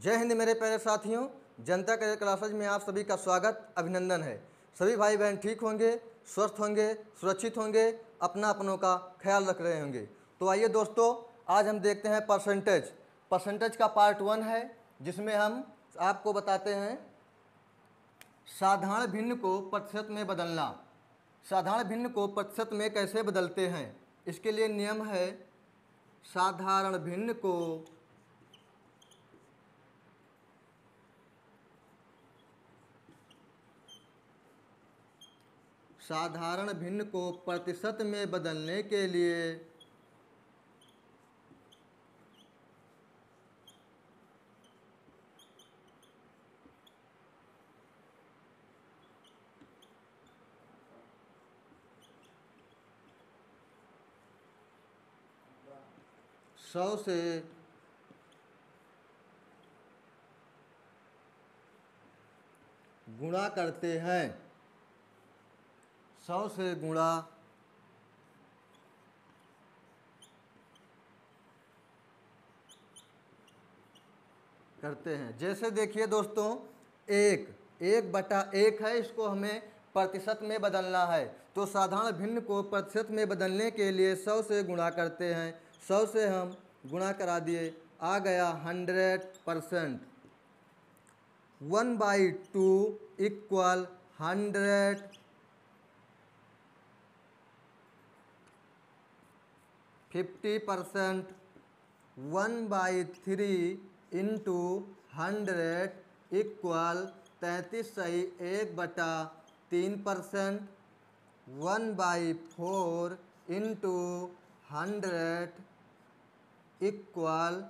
जय हिंद मेरे प्यारे साथियों, जनता करियर क्लासेज में आप सभी का स्वागत अभिनंदन है। सभी भाई बहन ठीक होंगे, स्वस्थ होंगे, सुरक्षित होंगे, अपनों का ख्याल रख रहे होंगे। तो आइए दोस्तों, आज हम देखते हैं परसेंटेज का पार्ट 1 है, जिसमें हम आपको बताते हैं साधारण भिन्न को प्रतिशत में बदलना। साधारण भिन्न को प्रतिशत में कैसे बदलते हैं, इसके लिए नियम है साधारण भिन्न को प्रतिशत में बदलने के लिए सौ से गुणा करते हैं। 100 से गुणा करते हैं। जैसे देखिए दोस्तों, 1/1 है, इसको हमें प्रतिशत में बदलना है। तो साधारण भिन्न को प्रतिशत में बदलने के लिए 100 से गुणा करते हैं। 100 से हम गुणा करा दिए, आ गया 100%। 1/2 इक्वल 100। 50%। 1/3 इंटू 100 इक्वल 33 सही 1/3%। 1/4 इंटू 100 इक्वल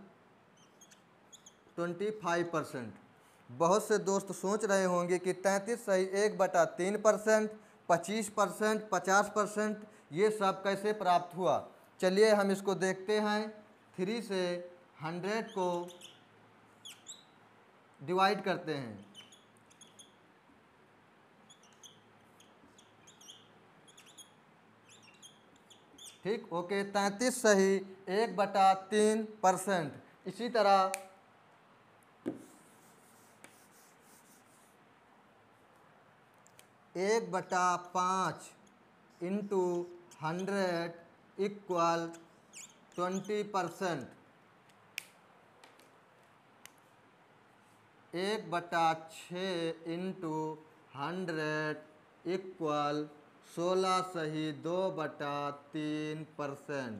25%। बहुत से दोस्त सोच रहे होंगे कि 33 सही 1/3%, 25%, 50% ये सब कैसे प्राप्त हुआ। चलिए हम इसको देखते हैं। 3 से 100 को डिवाइड करते हैं। ठीक, ओके। 33 सही 1/3%। इसी तरह 1/5 इंटू 100 इक्वल 20%। 1/6 इंटू 100 इक्वल 16 सही 2/3%।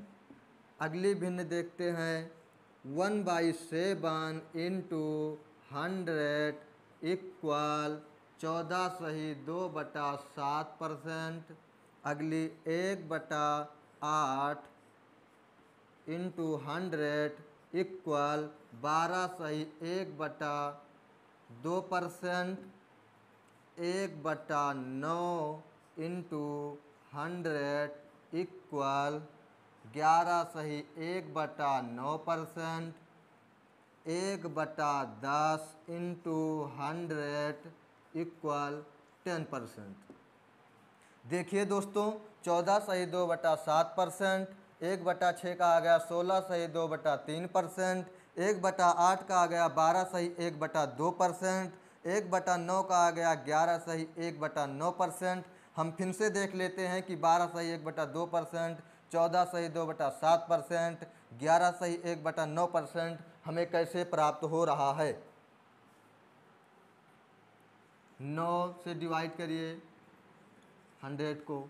अगली भिन्न देखते हैं। 1/7 इंटू 100 इक्वल 14 सही 2/7%। अगली 1/8 इंटू 100 इक्वल 12 सही 1/2%। 1/9 इंटू 100 इक्वल 11 सही 1/9%। 1/10 इंटू 100 इक्वल 10%। देखिए दोस्तों, 14 सही 2/7%, 1/6 का आ गया 16 सही 2/3%, 1/8 का आ गया 12 सही 1/2%, 1/9 का आ गया 11 सही 1/9%। हम फिर से देख लेते हैं कि 12 सही 1/2%, 14 सही 2/7%, 11 सही 1/9% हमें कैसे प्राप्त हो रहा है। 9 से डिवाइड करिए 100 को।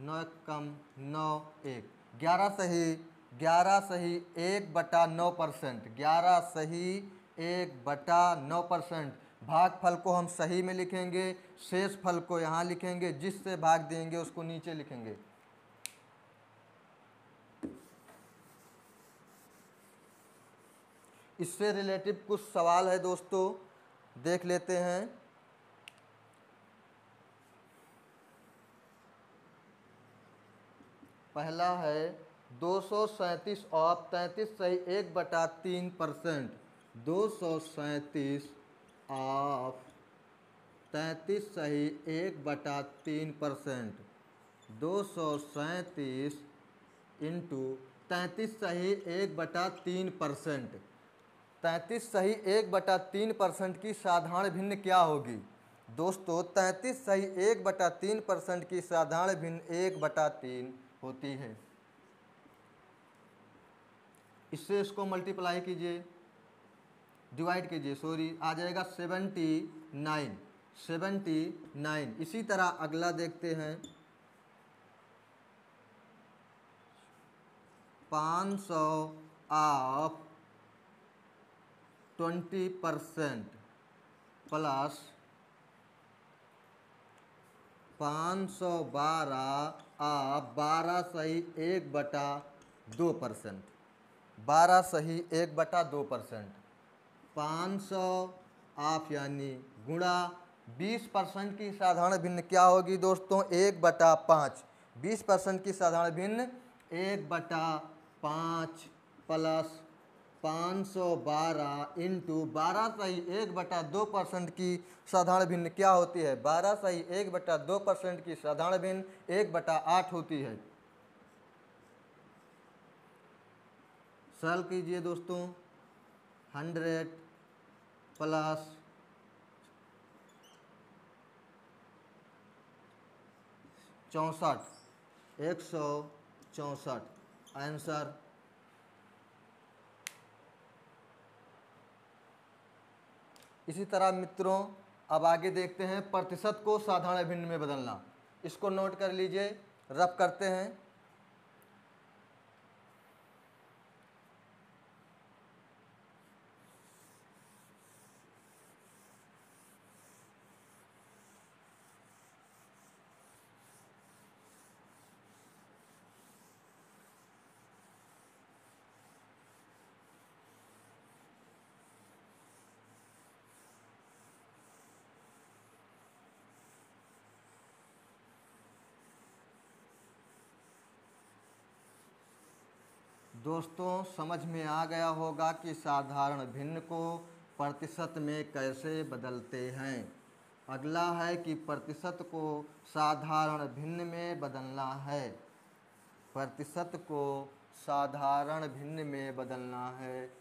9 कम 9 1। 11 सही 1/9%। 11 सही 1/9%। भागफल को हम सही में लिखेंगे, शेष फल को यहाँ लिखेंगे, जिससे भाग देंगे उसको नीचे लिखेंगे। इससे रिलेटिव कुछ सवाल है दोस्तों, देख लेते हैं। पहला है 237 ऑफ 33 सही 1/3%। 237 ऑफ 33 सही 1/3%। 237 इंटू 33 सही 1/3%। 33 सही 1/3% की साधारण भिन्न क्या होगी? दोस्तों 33 सही 1/3% की साधारण भिन्न 1/3 होती है। इससे इसको मल्टीप्लाई कीजिए, डिवाइड कीजिए, सॉरी, आ जाएगा 79। इसी तरह अगला देखते हैं, 500 ऑफ 20% प्लस 512 ऑफ 12 सही 1/2%। 12 सही 1/2%। 500 ऑफ यानी गुणा 20% की साधारण भिन्न क्या होगी दोस्तों? 1/5। 20% की साधारण भिन्न 1/5 प्लस 512 इंटू 12 सही 1/2% की साधारण भिन्न क्या होती है? 12 सही 1/2% की साधारण भिन्न 1/8 होती है। सरल कीजिए दोस्तों, 100 प्लस 64, 164 आंसर। इसी तरह मित्रों अब आगे देखते हैं प्रतिशत को साधारण भिन्न में बदलना। इसको नोट कर लीजिए, रफ करते हैं। दोस्तों समझ में आ गया होगा कि साधारण भिन्न को प्रतिशत में कैसे बदलते हैं। अगला है कि प्रतिशत को साधारण भिन्न में बदलना है। प्रतिशत को साधारण भिन्न में बदलना है।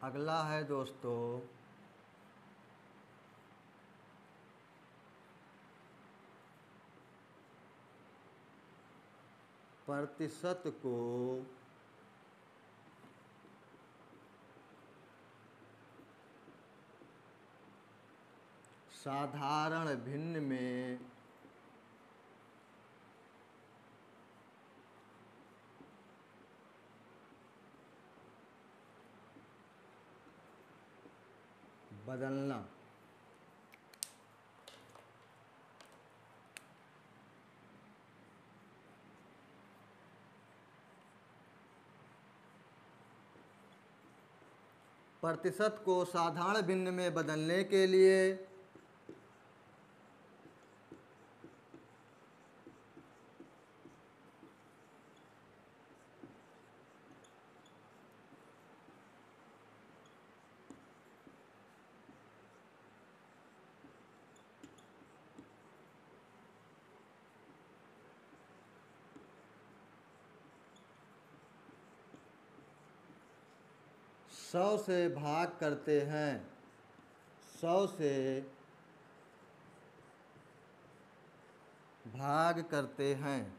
अगला है दोस्तों प्रतिशत को साधारण भिन्न में बदलना। प्रतिशत को साधारण भिन्न में बदलने के लिए सौ से भाग करते हैं। 100 से भाग करते हैं।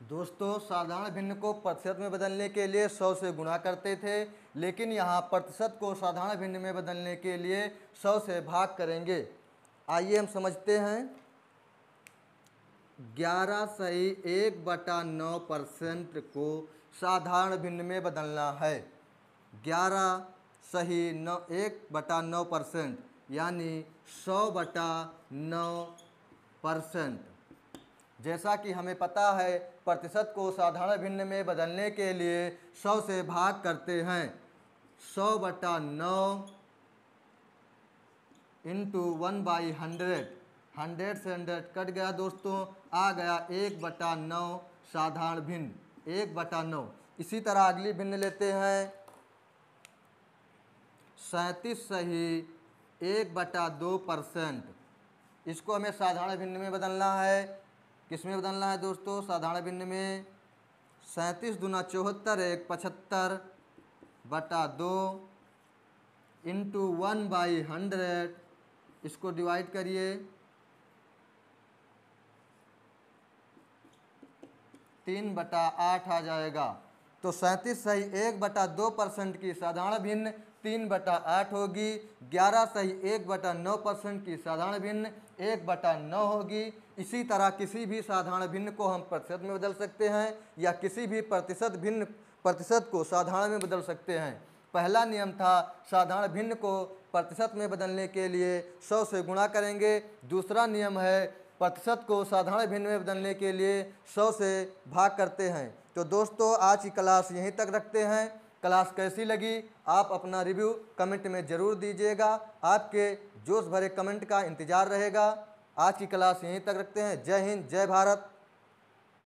दोस्तों साधारण भिन्न को प्रतिशत में बदलने के लिए 100 से गुणा करते थे, लेकिन यहाँ प्रतिशत को साधारण भिन्न में बदलने के लिए 100 से भाग करेंगे। आइए हम समझते हैं। 11 सही 1/9% को साधारण भिन्न में बदलना है। 11 सही 1/9% यानी 100/9%। जैसा कि हमें पता है प्रतिशत को साधारण भिन्न में बदलने के लिए 100 से भाग करते हैं। 100/9 इंटू 1/100, 100 से 100 कट गया दोस्तों, आ गया 1/9 साधारण भिन्न, 1/9। इसी तरह अगली भिन्न लेते हैं 37 सही 1/2%। इसको हमें साधारण भिन्न में बदलना है। किस में बदलना है दोस्तों? साधारण भिन्न में। 37 दूना 74 1 75/2 इंटू 1/100, इसको डिवाइड करिए 3/8 आ जाएगा। तो 37 सही 1/2% की साधारण भिन्न 3/8 होगी। 11 सही 1/9% की साधारण भिन्न 1/9 होगी। इसी तरह किसी भी साधारण भिन्न को हम प्रतिशत में बदल सकते हैं या किसी भी प्रतिशत को साधारण में बदल सकते हैं। पहला नियम था साधारण भिन्न को प्रतिशत में बदलने के लिए 100 से गुणा करेंगे। दूसरा नियम है प्रतिशत को साधारण भिन्न में बदलने के लिए 100 से भाग करते हैं। तो दोस्तों आज की क्लास यहीं तक रखते हैं। क्लास कैसी लगी आप अपना रिव्यू कमेंट में ज़रूर दीजिएगा। आपके जोश भरे कमेंट का इंतज़ार रहेगा। आज की क्लास यहीं तक रखते हैं। जय हिंद, जय भारत।